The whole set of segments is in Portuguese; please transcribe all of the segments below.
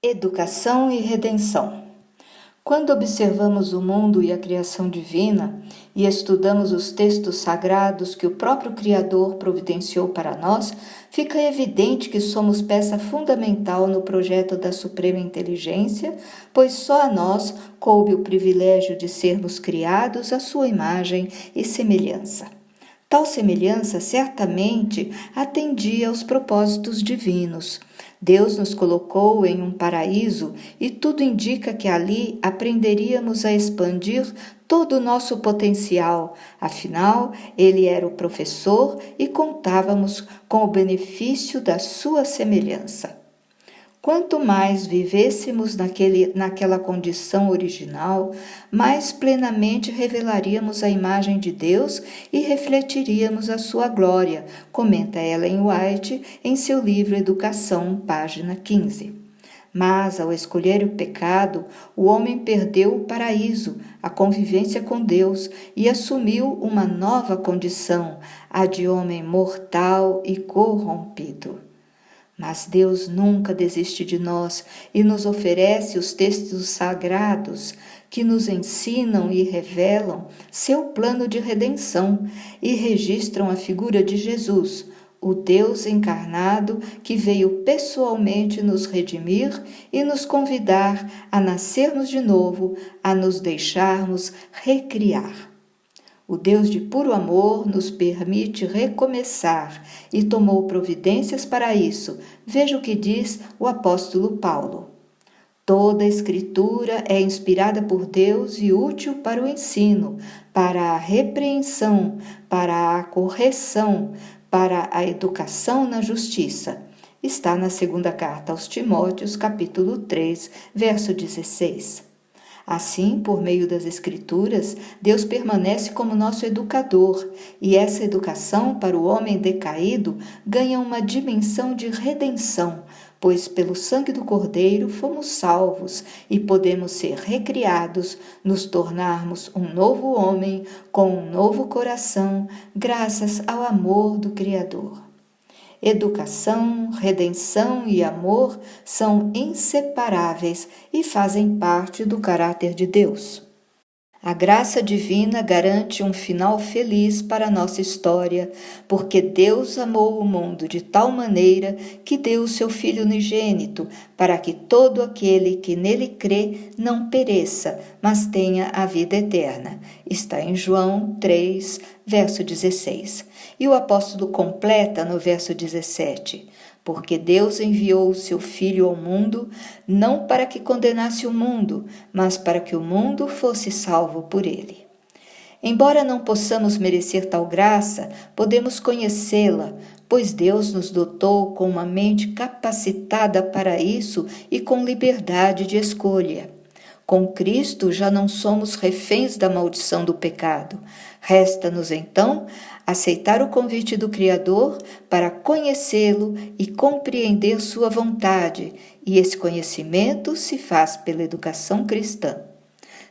Educação e redenção. Quando observamos o mundo e a criação divina e estudamos os textos sagrados que o próprio Criador providenciou para nós, fica evidente que somos peça fundamental no projeto da Suprema Inteligência, pois só a nós coube o privilégio de sermos criados à sua imagem e semelhança. Tal semelhança certamente atendia aos propósitos divinos. Deus nos colocou em um paraíso e tudo indica que ali aprenderíamos a expandir todo o nosso potencial. Afinal, Ele era o professor e contávamos com o benefício da sua semelhança. Quanto mais vivêssemos naquela condição original, mais plenamente revelaríamos a imagem de Deus e refletiríamos a sua glória, comenta Ellen White em seu livro Educação, página 15. Mas, ao escolher o pecado, o homem perdeu o paraíso, a convivência com Deus, e assumiu uma nova condição, a de homem mortal e corrompido. Mas Deus nunca desiste de nós e nos oferece os textos sagrados que nos ensinam e revelam seu plano de redenção e registram a figura de Jesus, o Deus encarnado que veio pessoalmente nos redimir e nos convidar a nascermos de novo, a nos deixarmos recriar. O Deus de puro amor nos permite recomeçar e tomou providências para isso. Veja o que diz o apóstolo Paulo. Toda a Escritura é inspirada por Deus e útil para o ensino, para a repreensão, para a correção, para a educação na justiça. Está na segunda carta aos Timóteos, capítulo 3, verso 16. Assim, por meio das Escrituras, Deus permanece como nosso educador, e essa educação para o homem decaído ganha uma dimensão de redenção, pois pelo sangue do Cordeiro fomos salvos e podemos ser recriados, nos tornarmos um novo homem com um novo coração, graças ao amor do Criador. Educação, redenção e amor são inseparáveis e fazem parte do caráter de Deus. A graça divina garante um final feliz para a nossa história, porque Deus amou o mundo de tal maneira que deu o seu Filho unigênito, para que todo aquele que nele crê não pereça, mas tenha a vida eterna. Está em João 3, verso 16. E o apóstolo completa no verso 17. Porque Deus enviou o seu Filho ao mundo, não para que condenasse o mundo, mas para que o mundo fosse salvo por ele. Embora não possamos merecer tal graça, podemos conhecê-la, pois Deus nos dotou com uma mente capacitada para isso e com liberdade de escolha. Com Cristo já não somos reféns da maldição do pecado. Resta-nos, então, aceitar o convite do Criador para conhecê-lo e compreender sua vontade, e esse conhecimento se faz pela educação cristã.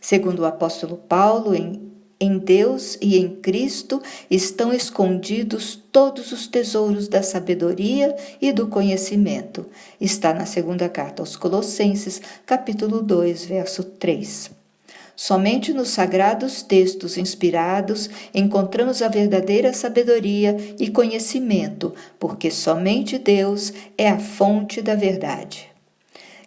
Segundo o apóstolo Paulo, em Deus e em Cristo estão escondidos todos os tesouros da sabedoria e do conhecimento. Está na segunda carta aos Colossenses, capítulo 2, verso 3. Somente nos sagrados textos inspirados encontramos a verdadeira sabedoria e conhecimento, porque somente Deus é a fonte da verdade.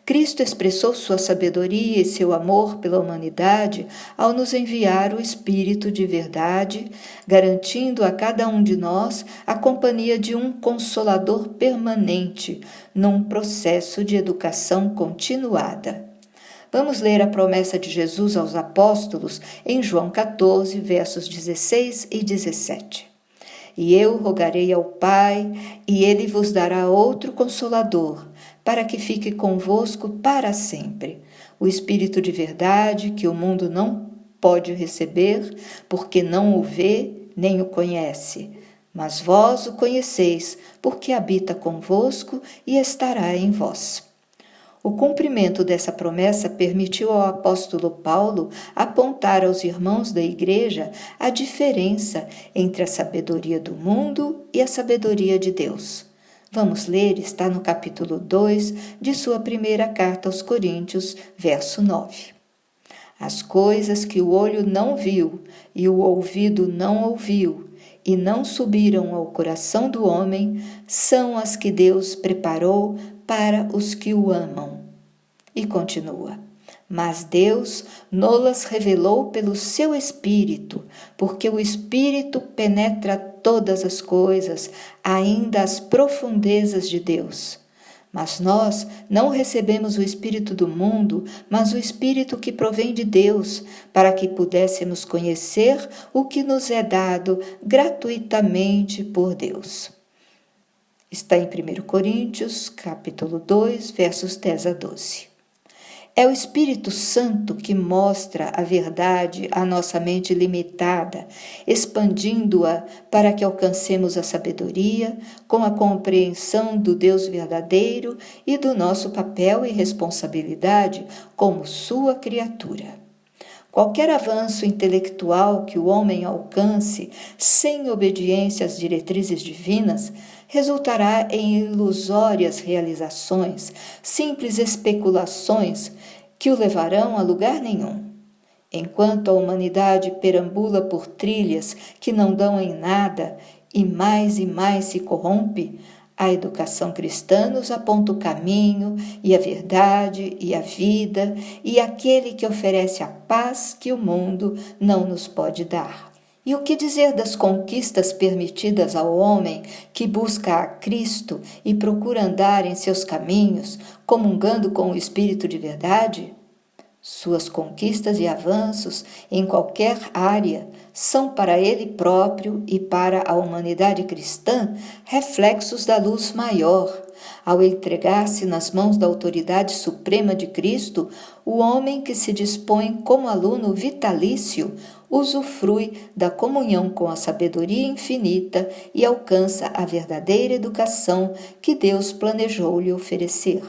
Cristo expressou sua sabedoria e seu amor pela humanidade ao nos enviar o Espírito de verdade, garantindo a cada um de nós a companhia de um Consolador permanente, num processo de educação continuada. Vamos ler a promessa de Jesus aos apóstolos em João 14, versos 16 e 17. E eu rogarei ao Pai, e ele vos dará outro Consolador, para que fique convosco para sempre, o Espírito de verdade que o mundo não pode receber, porque não o vê nem o conhece. Mas vós o conheceis, porque habita convosco e estará em vós. O cumprimento dessa promessa permitiu ao apóstolo Paulo apontar aos irmãos da igreja a diferença entre a sabedoria do mundo e a sabedoria de Deus. Vamos ler, está no capítulo 2 de sua primeira carta aos Coríntios, verso 9. As coisas que o olho não viu e o ouvido não ouviu e não subiram ao coração do homem são as que Deus preparou para os que o amam. E continua: mas Deus nolas revelou pelo seu Espírito, porque o Espírito penetra todas as coisas, ainda as profundezas de Deus. Mas nós não recebemos o Espírito do mundo, mas o Espírito que provém de Deus, para que pudéssemos conhecer o que nos é dado gratuitamente por Deus. Está em 1 Coríntios, capítulo 2, versos 10 a 12. É o Espírito Santo que mostra a verdade à nossa mente limitada, expandindo-a para que alcancemos a sabedoria com a compreensão do Deus verdadeiro e do nosso papel e responsabilidade como sua criatura. Qualquer avanço intelectual que o homem alcance sem obediência às diretrizes divinas resultará em ilusórias realizações, simples especulações que o levarão a lugar nenhum. Enquanto a humanidade perambula por trilhas que não dão em nada e mais se corrompe, a educação cristã nos aponta o caminho e a verdade e a vida e aquele que oferece a paz que o mundo não nos pode dar. E o que dizer das conquistas permitidas ao homem que busca a Cristo e procura andar em seus caminhos, comungando com o Espírito de verdade? Suas conquistas e avanços em qualquer área são para ele próprio e para a humanidade cristã reflexos da luz maior. Ao entregar-se nas mãos da autoridade suprema de Cristo, o homem que se dispõe como aluno vitalício usufrui da comunhão com a sabedoria infinita e alcança a verdadeira educação que Deus planejou lhe oferecer.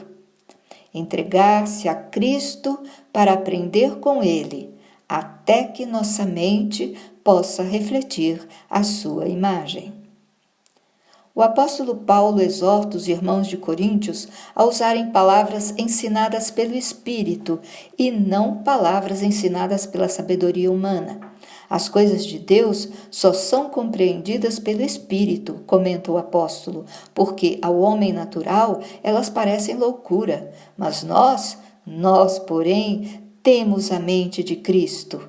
Entregar-se a Cristo para aprender com Ele, até que nossa mente possa refletir a sua imagem. O apóstolo Paulo exorta os irmãos de Coríntios a usarem palavras ensinadas pelo Espírito e não palavras ensinadas pela sabedoria humana. As coisas de Deus só são compreendidas pelo Espírito, comenta o apóstolo, porque ao homem natural elas parecem loucura, mas nós, porém, temos a mente de Cristo.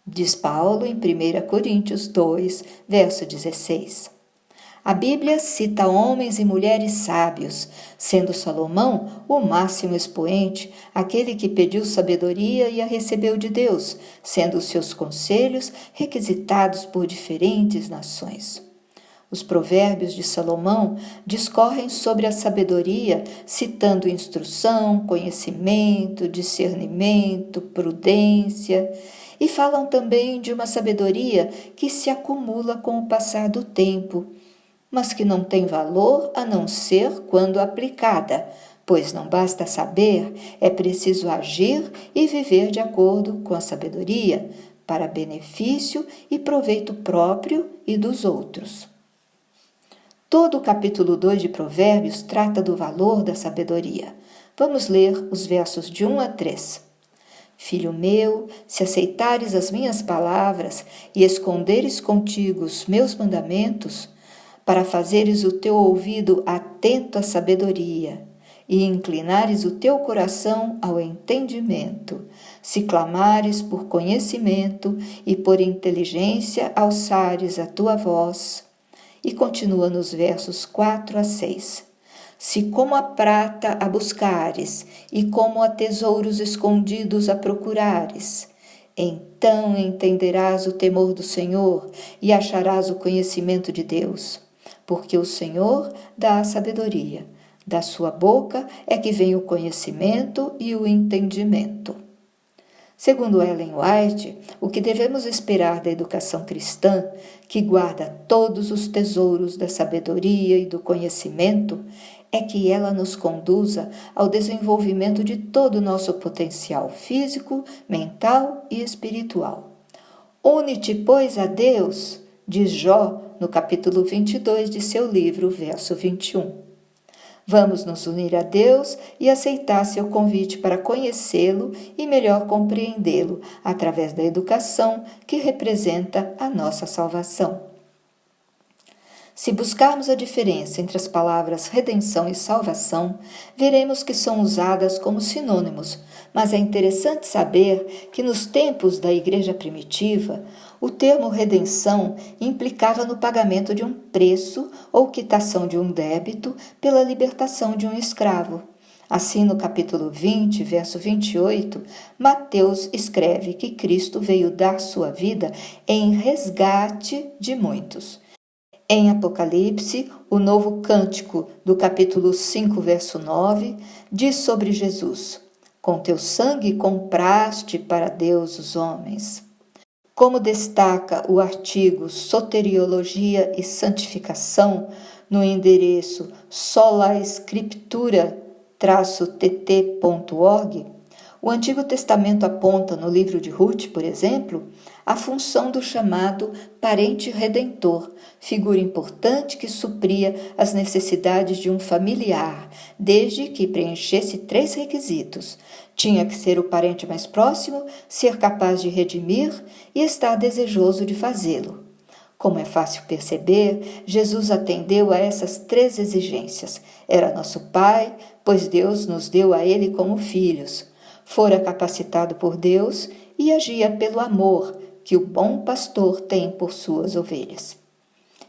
Diz Paulo em 1 Coríntios 2, verso 16. A Bíblia cita homens e mulheres sábios, sendo Salomão o máximo expoente, aquele que pediu sabedoria e a recebeu de Deus, sendo os seus conselhos requisitados por diferentes nações. Os provérbios de Salomão discorrem sobre a sabedoria, citando instrução, conhecimento, discernimento, prudência, e falam também de uma sabedoria que se acumula com o passar do tempo, mas que não tem valor a não ser quando aplicada, pois não basta saber, é preciso agir e viver de acordo com a sabedoria, para benefício e proveito próprio e dos outros. Todo o capítulo 2 de Provérbios trata do valor da sabedoria. Vamos ler os versos de 1 a 3. Filho meu, se aceitares as minhas palavras e esconderes contigo os meus mandamentos, para fazeres o teu ouvido atento à sabedoria e inclinares o teu coração ao entendimento, se clamares por conhecimento e por inteligência alçares a tua voz. E continua nos versos 4 a 6. Se como a prata a buscares e como a tesouros escondidos a procurares, então entenderás o temor do Senhor e acharás o conhecimento de Deus. Porque o Senhor dá a sabedoria, da sua boca é que vem o conhecimento e o entendimento. Segundo Ellen White, o que devemos esperar da educação cristã, que guarda todos os tesouros da sabedoria e do conhecimento, é que ela nos conduza ao desenvolvimento de todo o nosso potencial físico, mental e espiritual. Une-te, pois, a Deus, diz Jó, no capítulo 22 de seu livro, verso 21. Vamos nos unir a Deus e aceitar seu convite para conhecê-lo e melhor compreendê-lo através da educação que representa a nossa salvação. Se buscarmos a diferença entre as palavras redenção e salvação, veremos que são usadas como sinônimos, mas é interessante saber que nos tempos da Igreja primitiva, o termo redenção implicava no pagamento de um preço ou quitação de um débito pela libertação de um escravo. Assim, no capítulo 20, verso 28, Mateus escreve que Cristo veio dar sua vida em resgate de muitos. Em Apocalipse, o novo cântico do capítulo 5, verso 9, diz sobre Jesus: com teu sangue compraste para Deus os homens. Como destaca o artigo Soteriologia e Santificação no endereço solaescriptura-tt.org, o Antigo Testamento aponta no livro de Ruth, por exemplo, a função do chamado parente redentor, figura importante que supria as necessidades de um familiar, desde que preenchesse 3 requisitos. Tinha que ser o parente mais próximo, ser capaz de redimir e estar desejoso de fazê-lo. Como é fácil perceber, Jesus atendeu a essas 3 exigências. Era nosso Pai, pois Deus nos deu a Ele como filhos. Fora capacitado por Deus e agia pelo amor que o bom pastor tem por suas ovelhas.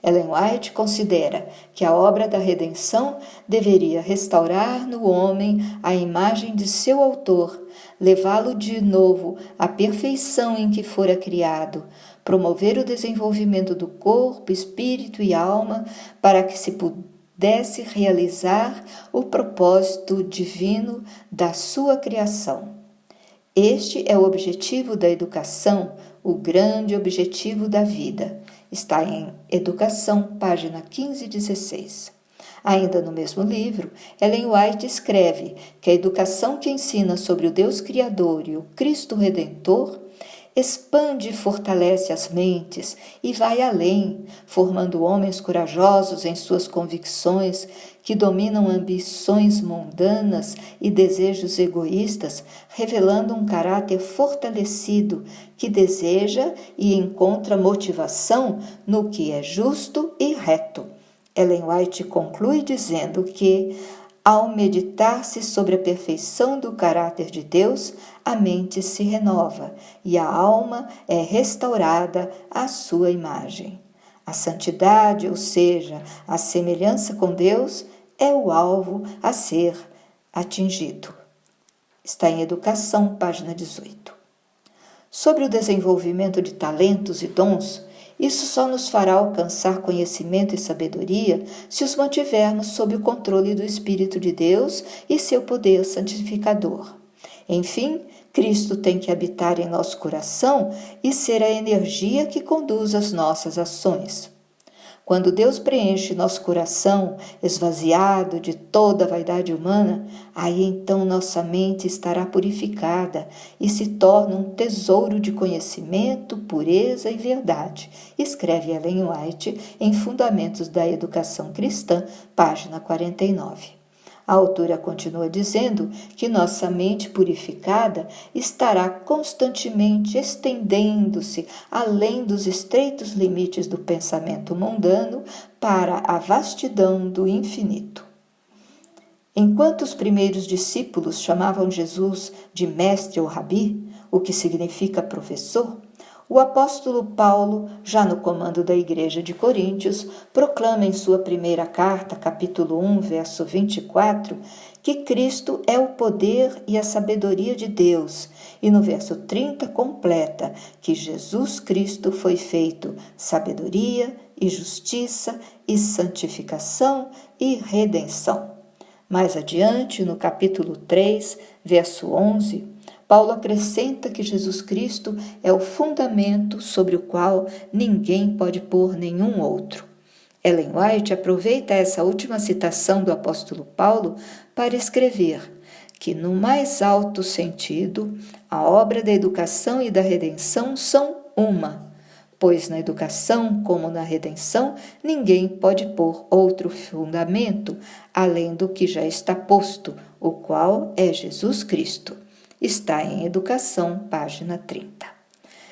Ellen White considera que a obra da redenção deveria restaurar no homem a imagem de seu autor, levá-lo de novo à perfeição em que fora criado, promover o desenvolvimento do corpo, espírito e alma para que se pudesse realizar o propósito divino da sua criação. Este é o objetivo da educação, o grande objetivo da vida. Está em Educação, página 15 e 16. Ainda no mesmo livro, Ellen White escreve que a educação que ensina sobre o Deus Criador e o Cristo Redentor expande e fortalece as mentes e vai além, formando homens corajosos em suas convicções que dominam ambições mundanas e desejos egoístas, revelando um caráter fortalecido que deseja e encontra motivação no que é justo e reto. Ellen White conclui dizendo que, ao meditar-se sobre a perfeição do caráter de Deus, a mente se renova e a alma é restaurada à sua imagem. A santidade, ou seja, a semelhança com Deus, é o alvo a ser atingido. Está em Educação, página 18. Sobre o desenvolvimento de talentos e dons, isso só nos fará alcançar conhecimento e sabedoria se os mantivermos sob o controle do Espírito de Deus e seu poder santificador. Enfim, Cristo tem que habitar em nosso coração e ser a energia que conduz as nossas ações. Quando Deus preenche nosso coração, esvaziado de toda a vaidade humana, aí então nossa mente estará purificada e se torna um tesouro de conhecimento, pureza e verdade, escreve Ellen White em Fundamentos da Educação Cristã, página 49. A autora continua dizendo que nossa mente purificada estará constantemente estendendo-se além dos estreitos limites do pensamento mundano para a vastidão do infinito. Enquanto os primeiros discípulos chamavam Jesus de mestre ou rabi, o que significa professor, o apóstolo Paulo, já no comando da igreja de Coríntios, proclama em sua primeira carta, capítulo 1, verso 24, que Cristo é o poder e a sabedoria de Deus, e no verso 30 completa que Jesus Cristo foi feito sabedoria e justiça e santificação e redenção. Mais adiante, no capítulo 3, verso 11, Paulo acrescenta que Jesus Cristo é o fundamento sobre o qual ninguém pode pôr nenhum outro. Ellen White aproveita essa última citação do apóstolo Paulo para escrever que, no mais alto sentido, a obra da educação e da redenção são uma. pois na educação, como na redenção, ninguém pode pôr outro fundamento, além do que já está posto, o qual é Jesus Cristo. Está em Educação, página 30.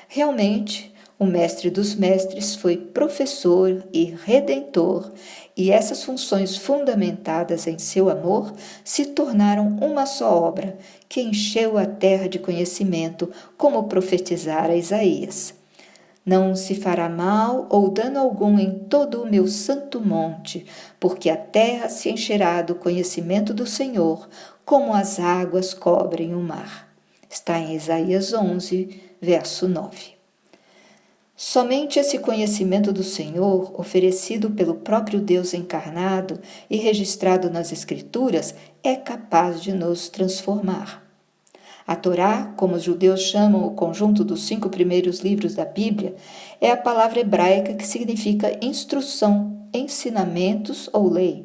Realmente, o Mestre dos Mestres foi professor e redentor, e essas funções fundamentadas em seu amor se tornaram uma só obra, que encheu a terra de conhecimento, como profetizara Isaías. Não se fará mal ou dano algum em todo o meu santo monte, porque a terra se encherá do conhecimento do Senhor, como as águas cobrem o mar. Está em Isaías 11, verso 9. Somente esse conhecimento do Senhor, oferecido pelo próprio Deus encarnado e registrado nas Escrituras, é capaz de nos transformar. A Torá, como os judeus chamam o conjunto dos 5 primeiros livros da Bíblia, é a palavra hebraica que significa instrução, ensinamentos ou lei,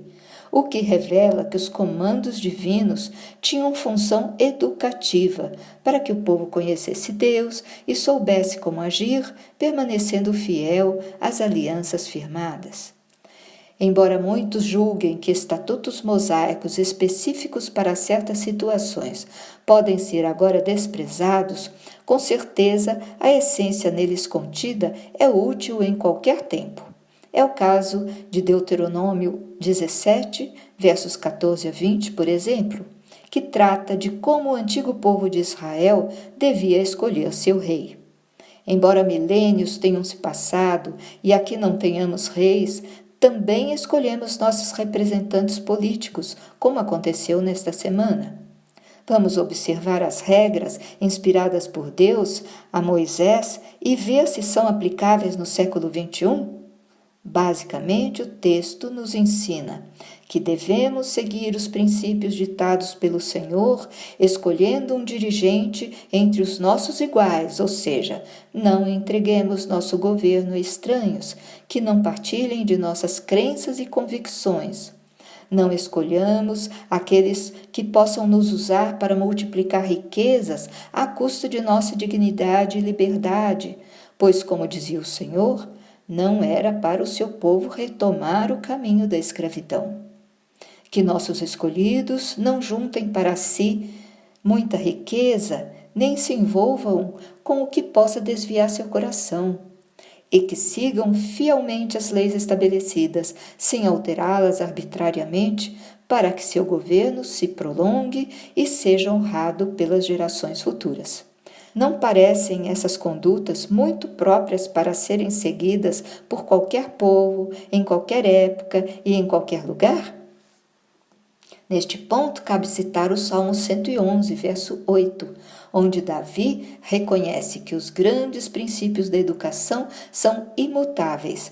o que revela que os comandos divinos tinham função educativa, para que o povo conhecesse Deus e soubesse como agir, permanecendo fiel às alianças firmadas. Embora muitos julguem que estatutos mosaicos específicos para certas situações podem ser agora desprezados, com certeza a essência neles contida é útil em qualquer tempo. É o caso de Deuteronômio 17, versos 14 a 20, por exemplo, que trata de como o antigo povo de Israel devia escolher seu rei. Embora milênios tenham se passado e aqui não tenhamos reis, também escolhemos nossos representantes políticos, como aconteceu nesta semana. Vamos observar as regras inspiradas por Deus a Moisés e ver se são aplicáveis no século XXI? Basicamente, o texto nos ensina que devemos seguir os princípios ditados pelo Senhor, escolhendo um dirigente entre os nossos iguais, ou seja, não entreguemos nosso governo a estranhos, que não partilhem de nossas crenças e convicções. Não escolhamos aqueles que possam nos usar para multiplicar riquezas à custa de nossa dignidade e liberdade, pois, como dizia o Senhor, não era para o seu povo retomar o caminho da escravidão. Que nossos escolhidos não juntem para si muita riqueza, nem se envolvam com o que possa desviar seu coração, e que sigam fielmente as leis estabelecidas, sem alterá-las arbitrariamente, para que seu governo se prolongue e seja honrado pelas gerações futuras. Não parecem essas condutas muito próprias para serem seguidas por qualquer povo, em qualquer época e em qualquer lugar? Neste ponto, cabe citar o Salmo 111, verso 8, onde Davi reconhece que os grandes princípios da educação são imutáveis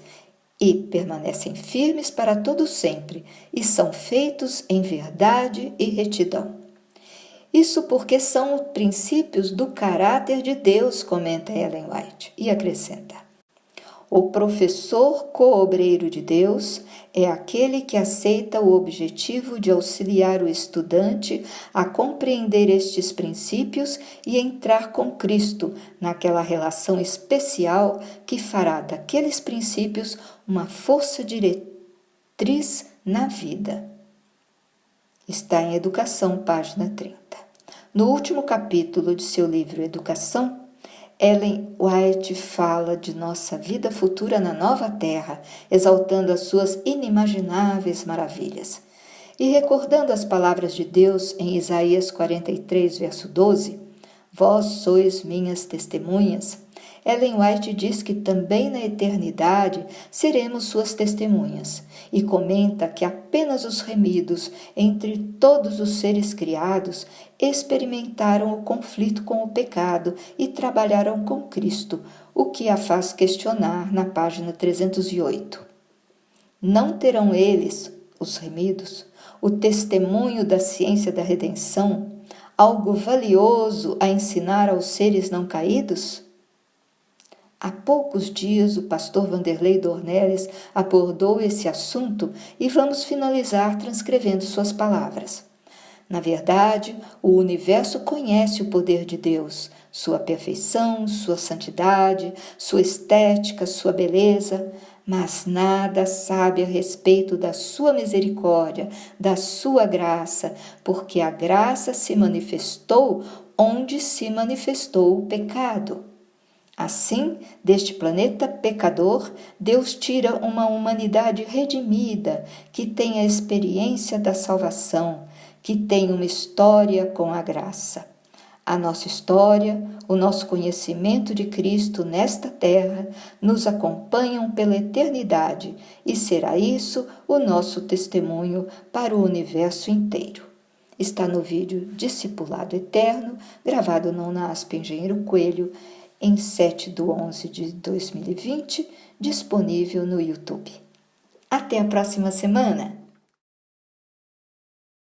e permanecem firmes para todo sempre, e são feitos em verdade e retidão. Isso porque são os princípios do caráter de Deus, comenta Ellen White, e acrescenta: o professor coobreiro de Deus é aquele que aceita o objetivo de auxiliar o estudante a compreender estes princípios e entrar com Cristo naquela relação especial que fará daqueles princípios uma força diretriz na vida. Está em Educação, página 30. No último capítulo de seu livro Educação, Ellen White fala de nossa vida futura na nova terra, exaltando as suas inimagináveis maravilhas. E recordando as palavras de Deus em Isaías 43, verso 12, vós sois minhas testemunhas, Ellen White diz que também na eternidade seremos suas testemunhas, e comenta que apenas os remidos entre todos os seres criados experimentaram o conflito com o pecado e trabalharam com Cristo, o que a faz questionar na página 308. Não terão eles, os remidos, o testemunho da ciência da redenção, algo valioso a ensinar aos seres não caídos? Há poucos dias o pastor Vanderlei Dornelles abordou esse assunto e vamos finalizar transcrevendo suas palavras. Na verdade, o universo conhece o poder de Deus, sua perfeição, sua santidade, sua estética, sua beleza, mas nada sabe a respeito da sua misericórdia, da sua graça, porque a graça se manifestou onde se manifestou o pecado. Assim, deste planeta pecador, Deus tira uma humanidade redimida, que tem a experiência da salvação, que tem uma história com a graça. A nossa história, o nosso conhecimento de Cristo nesta terra, nos acompanham pela eternidade e será isso o nosso testemunho para o universo inteiro. Está no vídeo Discipulado Eterno, gravado na UNASP Engenheiro Coelho, em 7/11/2020, disponível no YouTube. Até a próxima semana!